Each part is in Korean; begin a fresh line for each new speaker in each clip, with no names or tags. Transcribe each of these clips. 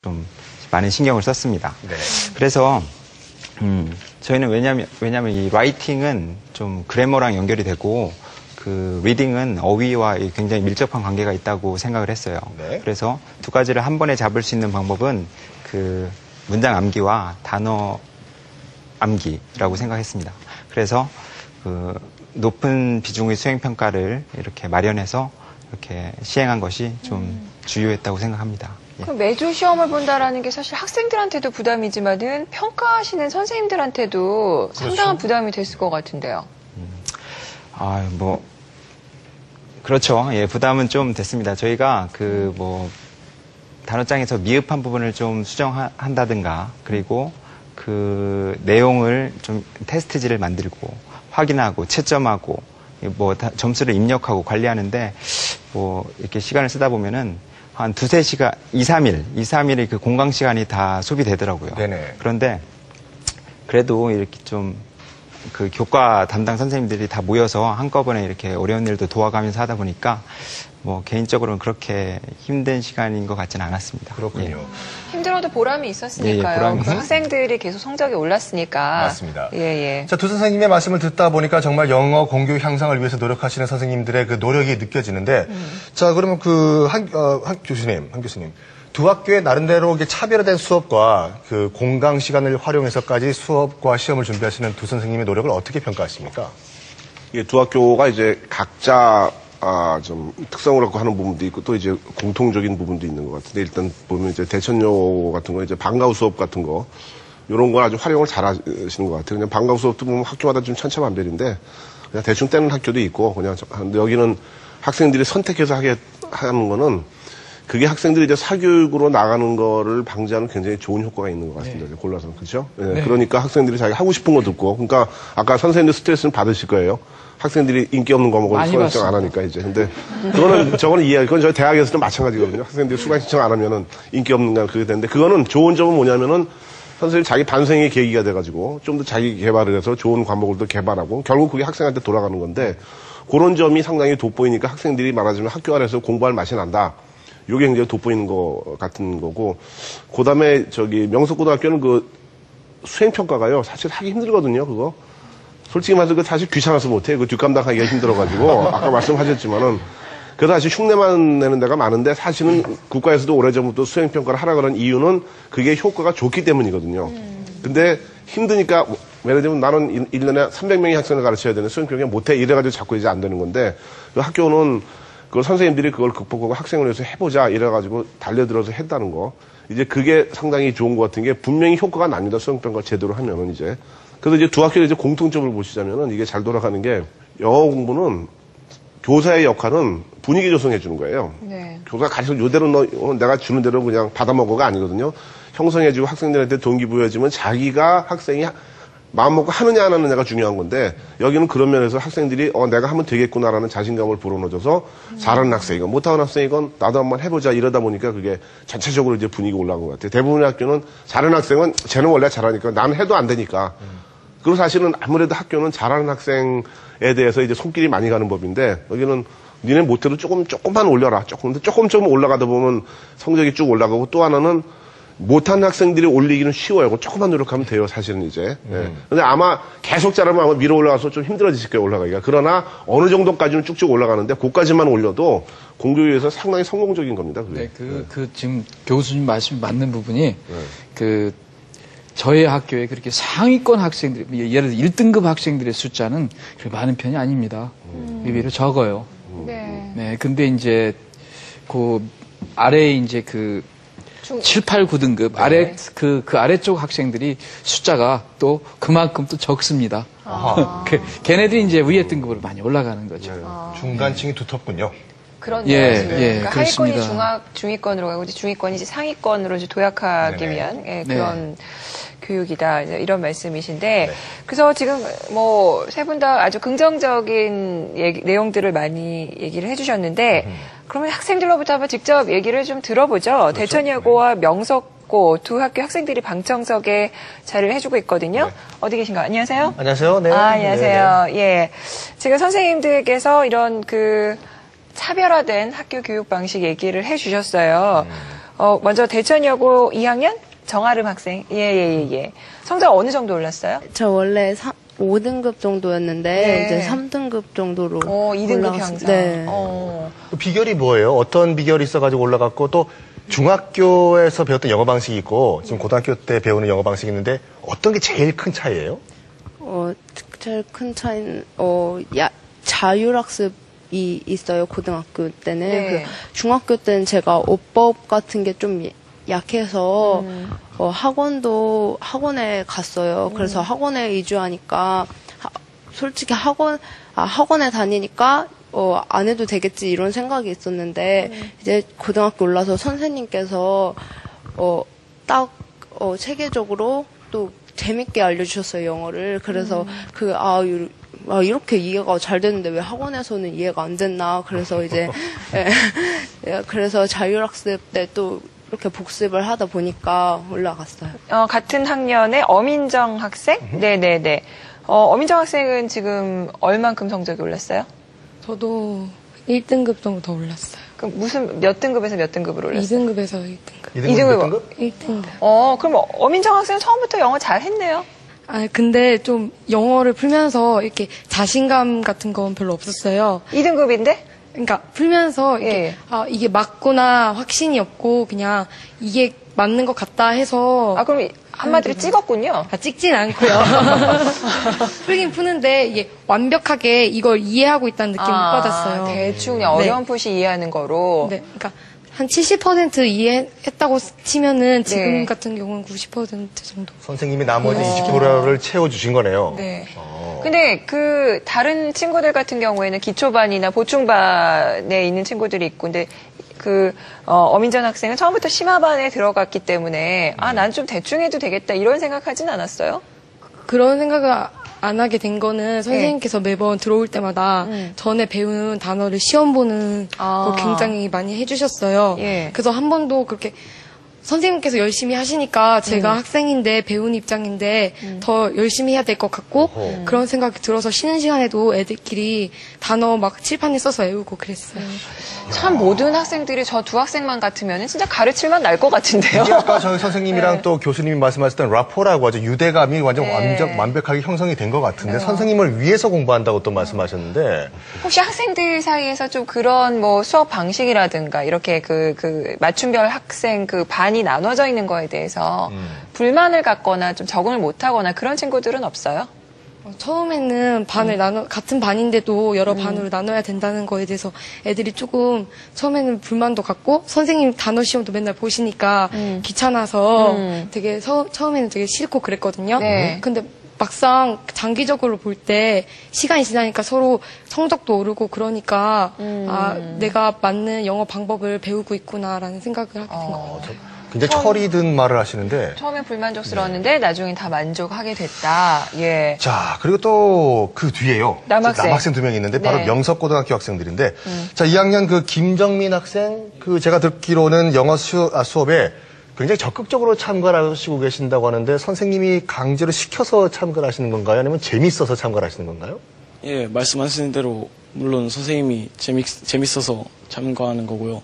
좀 많은 신경을 썼습니다.
네.
그래서 저희는 왜냐면 이 라이팅은 좀 그래머랑 연결이 되고 그 리딩은 어휘와 굉장히 밀접한 관계가 있다고 생각을 했어요.
네.
그래서 두 가지를 한 번에 잡을 수 있는 방법은 그 문장 암기와 단어 암기라고 생각했습니다. 그래서 그 높은 비중의 수행 평가를 이렇게 마련해서 이렇게 시행한 것이 좀 주요했다고 생각합니다. 예.
그럼 매주 시험을 본다라는 게 사실 학생들한테도 부담이지만은 평가하시는 선생님들한테도 상당한 부담이 됐을 것 같은데요.
그렇죠. 예, 부담은 좀 됐습니다. 저희가 단어장에서 미흡한 부분을 좀 수정한다든가, 그리고 그 내용을 좀 테스트지를 만들고, 확인하고, 채점하고, 점수를 입력하고 관리하는데, 이렇게 시간을 쓰다 보면은, 한 2-3시간, 2-3일의 그 공강 시간이 다 소비되더라고요.
네네.
그런데, 그래도 이렇게 좀, 그 교과 담당 선생님들이 다 모여서 한꺼번에 이렇게 어려운 일도 도와가면서 하다 보니까 개인적으로는 그렇게 힘든 시간인 것 같지는 않았습니다.
그렇군요.
예. 힘들어도 보람이 있었으니까요.
보람이
그 학생들이 계속 성적이 올랐으니까.
맞습니다.
예.
자, 두 선생님의 말씀을 듣다 보니까 정말 영어 공교 향상을 위해서 노력하시는 선생님들의 그 노력이 느껴지는데, 자, 그러면 한 교수님. 두 학교의 나름대로 차별화된 수업과 그 공강 시간을 활용해서까지 수업과 시험을 준비하시는 두 선생님의 노력을 어떻게 평가하십니까?
두 학교가 이제 각자 좀 특성을 갖고 하는 부분도 있고 또 이제 공통적인 부분도 있는 것 같은데, 일단 보면 이제 대천여 같은 거, 이제 방과후 수업 같은 거, 요런 걸 아주 활용을 잘 하시는 것 같아요. 그냥 방과후 수업도 보면 학교마다 좀 천차만별인데, 그냥 대충 떼는 학교도 있고, 근데 여기는 학생들이 선택해서 하는 거는, 그게 학생들이 이제 사교육으로 나가는 거를 방지하는 굉장히 좋은 효과가 있는 것 같습니다. 네. 골라서. 그렇죠? 네. 그러니까 학생들이 자기 하고 싶은 거 듣고, 그러니까 아까 선생님들 스트레스는 받으실 거예요. 학생들이 인기 없는 과목을 수강 신청 안 하니까 이제. 근데 저거는 이해해요. 그건 저희 대학에서도 마찬가지거든요. 학생들이 수강 신청 안 하면은 인기 없는 거 그게 되는데, 그거는 좋은 점은 뭐냐면은 선생님 자기 반성의 계기가 돼가지고 좀 더 자기 개발을 해서 좋은 과목을 더 개발하고, 결국 그게 학생한테 돌아가는 건데, 그런 점이 상당히 돋보이니까 학생들이 말하자면 학교 안에서 공부할 맛이 난다. 요게 굉장히 돋보이는 거 같은 거고, 그 다음에 명석고등학교는 그 수행평가가요, 사실 하기 힘들거든요, 그거. 솔직히 말해서 사실 귀찮아서 못해. 그 뒷감당하기가 힘들어가지고, 아까 말씀하셨지만은, 그래서 사실 흉내만 내는 데가 많은데, 사실은 국가에서도 오래전부터 수행평가를 하라 그런 이유는 그게 효과가 좋기 때문이거든요. 근데 힘드니까, 예를 들면 나는 1년에 300명의 학생을 가르쳐야 되는 수행평가 못해. 이래가지고 자꾸 이제 안 되는 건데, 그 학교는 그 선생님들이 그걸 극복하고 학생을 위해서 해보자 이래가지고 달려들어서 했다는 거. 이제 그게 상당히 좋은 것 같은 게, 분명히 효과가 납니다. 수행평가 제대로 하면은 이제. 그래서 이제 두 학교의 이제 공통점을 보시자면은 이게 잘 돌아가는 게, 영어 공부는 교사의 역할은 분위기 조성해 주는 거예요.
네.
교사가 가르쳐 요대로 내가 주는 대로 그냥 받아먹어가 아니거든요. 형성해주고 학생들한테 동기부여해주면 자기가 학생이 마음 먹고 하느냐 안 하느냐가 중요한 건데, 여기는 그런 면에서 학생들이 내가 하면 되겠구나라는 자신감을 불어넣어줘서 잘하는 학생이건 못하는 학생이건 나도 한번 해보자 이러다 보니까 그게 전체적으로 이제 분위기가 올라간 것 같아요. 대부분의 학교는 잘하는 학생은 쟤는 원래 잘하니까 나는 해도 안 되니까. 그리고 사실은 아무래도 학교는 잘하는 학생에 대해서 이제 손길이 많이 가는 법인데, 여기는 니네 못해도 조금만 올려라. 조금 올라가다 보면 성적이 쭉 올라가고, 또 하나는 못하는 학생들이 올리기는 쉬워요. 조금만 노력하면 돼요, 사실은 이제. 근데 아마 계속 잘하면 아마 위로 올라가서 좀 힘들어지실 거예요, 올라가기가. 그러나 어느 정도까지는 쭉쭉 올라가는데, 그까지만 올려도 공교육에서 상당히 성공적인 겁니다, 그게.
네, 지금 교수님 말씀이 맞는 부분이, 저희 학교에 그렇게 상위권 학생들, 예를 들어 1등급 학생들의 숫자는 그렇게 많은 편이 아닙니다. 의외로 적어요. 네, 근데 이제, 아래에 이제 7, 8, 9등급, 아래, 그 아래쪽 학생들이 숫자가 또 그만큼 또 적습니다. 걔네들이 이제 위에 등급으로 많이 올라가는 거죠.
중간층이 두텁군요.
그렇네요. 그러니까
그렇습니다.
하위권이 중위권으로 가고, 이제 중위권이 이제 상위권으로 이제 도약하기 위한 그런 교육이다. 이런 말씀이신데, 그래서 지금 세 분 다 아주 긍정적인 내용들을 많이 얘기를 해주셨는데, 그러면 학생들로부터 한번 직접 얘기를 좀 들어보죠. 그렇죠. 대천여고와 명석고 두 학교 학생들이 방청석에 자리를 해주고 있거든요. 어디 계신가요? 안녕하세요.
안녕하세요. 네.
안녕하세요. 예. 지금 선생님들께서 이런 차별화된 학교 교육 방식 얘기를 해주셨어요. 먼저 대천여고 2학년 정아름 학생. 예. 성적 어느 정도 올랐어요?
저 원래 5등급 정도였는데
네.
이제 3등급 정도로
2등급
올라갔어요.
향상.
네.
그 비결이 뭐예요? 어떤 비결이 있어가지고 올라갔고 또 중학교에서 배웠던 영어 방식이 있고 지금 고등학교 때 배우는 영어 방식이 있는데 어떤 게 제일 큰 차이예요?
제일 큰 차이는 자율학습이 있어요. 고등학교 때는.
네.
중학교 때는 제가 어법 같은 게 좀 약해서 학원에 갔어요. 그래서 학원에 이주하니까 솔직히 학원에 다니니까 안 해도 되겠지 이런 생각이 있었는데 이제 고등학교 올라서 선생님께서 체계적으로 또 재밌게 알려주셨어요, 영어를. 그래서 이렇게 이해가 잘 됐는데 왜 학원에서는 이해가 안 됐나. 그래서 이제 그래서 자율학습 때 또 이렇게 복습을 하다 보니까 올라갔어요.
같은 학년의 어민정 학생? 네네네. 어민정 학생은 지금 얼만큼 성적이 올랐어요?
저도 1등급 정도 더 올랐어요.
그럼 몇 등급에서 몇 등급으로 올랐어요?
2등급에서 1등급.
2등급 몇 등급?
1등급.
그럼 어민정 학생은 처음부터 영어 잘 했네요?
근데 좀 영어를 풀면서 이렇게 자신감 같은 건 별로 없었어요.
2등급인데?
그러니까 풀면서 이렇게 이게 맞구나 확신이 없고 그냥 이게 맞는 것 같다 해서
그럼 한마디로 찍었군요.
찍진 않고요. 풀긴 푸는데 이게 완벽하게 이걸 이해하고 있다는 느낌 못 받았어요.
대충 그냥 어렴풋이 이해하는 거로.
네, 그러니까 한 70% 이해했다고 치면은 지금
네.
같은 경우는 90% 정도.
선생님이 나머지 20%를 채워주신 거네요.
네. 근데 다른 친구들 같은 경우에는 기초반이나 보충반에 있는 친구들이 있고, 근데 어민정 학생은 처음부터 심화반에 들어갔기 때문에, 난 좀 대충 해도 되겠다, 이런 생각하진 않았어요?
그런 생각을 안 하게 된 거는 선생님께서 매번 들어올 때마다 전에 배운 단어를 시험 보는 걸 굉장히 많이 해주셨어요.
예.
그래서 한 번도 그렇게 선생님께서 열심히 하시니까 제가 학생인데 배우는 입장인데 더 열심히 해야 될 것 같고 그런 생각이 들어서 쉬는 시간에도 애들끼리 단어 막 칠판에 써서 외우고 그랬어요.
참 모든 학생들이 저 두 학생만 같으면 진짜 가르칠만 날 것 같은데요.
이게 아까 저희 선생님이랑 또 교수님이 말씀하셨던 라포라고 하죠. 유대감이 완전 완벽하게 형성이 된 것 같은데 선생님을 위해서 공부한다고 또 말씀하셨는데
혹시 학생들 사이에서 좀 그런 수업 방식이라든가 이렇게 맞춤별 학생 반이 나눠져 있는 거에 대해서 불만을 갖거나 좀 적응을 못하거나 그런 친구들은 없어요?
처음에는 같은 반인데도 여러 반으로 나눠야 된다는 거에 대해서 애들이 조금 처음에는 불만도 갖고 선생님 단어 시험도 맨날 보시니까 귀찮아서 되게 처음에는 되게 싫고 그랬거든요.
네.
근데 막상 장기적으로 볼 때 시간이 지나니까 서로 성적도 오르고 그러니까 내가 맞는 영어 방법을 배우고 있구나라는 생각을 하게 된 것 같아요.
굉장히 철이 든 말을 하시는데
처음엔 불만족스러웠는데 나중엔 다 만족하게 됐다. 예.
자, 그리고 또 그 뒤에요. 남학생 2명이 있는데 바로
네.
명석고등학교 학생들인데 자, 2학년 김정민 학생 제가 듣기로는 영어 수업에 굉장히 적극적으로 참가를 하시고 계신다고 하는데 선생님이 강제로 시켜서 참가를 하시는 건가요? 아니면 재밌어서 참가를 하시는 건가요?
예, 말씀하신 대로 물론 선생님이 재밌어서 참가하는 거고요.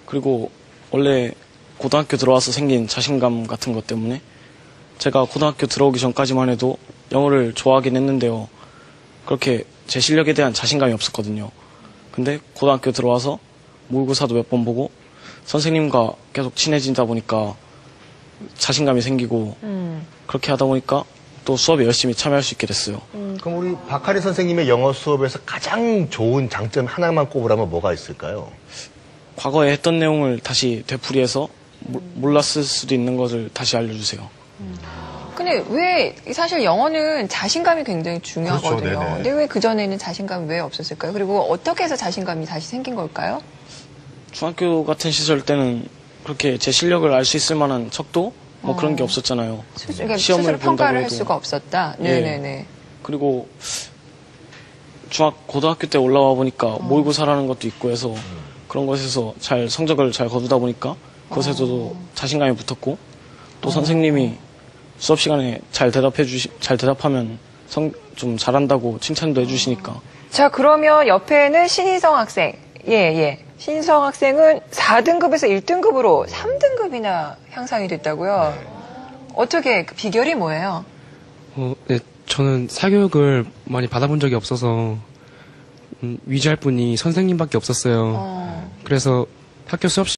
그리고 원래 고등학교 들어와서 생긴 자신감 같은 것 때문에 제가 고등학교 들어오기 전까지만 해도 영어를 좋아하긴 했는데요. 그렇게 제 실력에 대한 자신감이 없었거든요. 근데 고등학교 들어와서 모의고사도 몇 번 보고 선생님과 계속 친해지다 보니까 자신감이 생기고 그렇게 하다 보니까 또 수업에 열심히 참여할 수 있게 됐어요.
그럼 우리 박하리 선생님의 영어 수업에서 가장 좋은 장점 하나만 꼽으라면 뭐가 있을까요?
과거에 했던 내용을 다시 되풀이해서 몰랐을 수도 있는 것을 다시 알려주세요.
근데 왜 사실 영어는 자신감이 굉장히 중요하거든요.
그렇죠,
근데 왜 그전에는 자신감이 왜 없었을까요? 그리고 어떻게 해서 자신감이 다시 생긴 걸까요?
중학교 같은 시절 때는 그렇게 제 실력을 알 수 있을 만한 척도 그런 게 없었잖아요.
그러니까
시험을
스스로 평가를 할
본다고 해도.
수가 없었다.
예.
네네네.
그리고 고등학교 때 올라와 보니까 모의고사라는 것도 있고 해서 그런 것에서 성적을 잘 거두다 보니까 그것에서도 자신감이 붙었고 또 선생님이 수업 시간에 잘 대답하면 좀 잘한다고 칭찬도 해주시니까.
자, 그러면 옆에는 신희성 학생. 예. 신성 학생은 4등급에서 1등급으로 3등급이나 향상이 됐다고요. 어떻게 그 비결이 뭐예요?
네, 저는 사교육을 많이 받아본 적이 없어서 위주할 분이 선생님밖에 없었어요. 그래서 학교 수업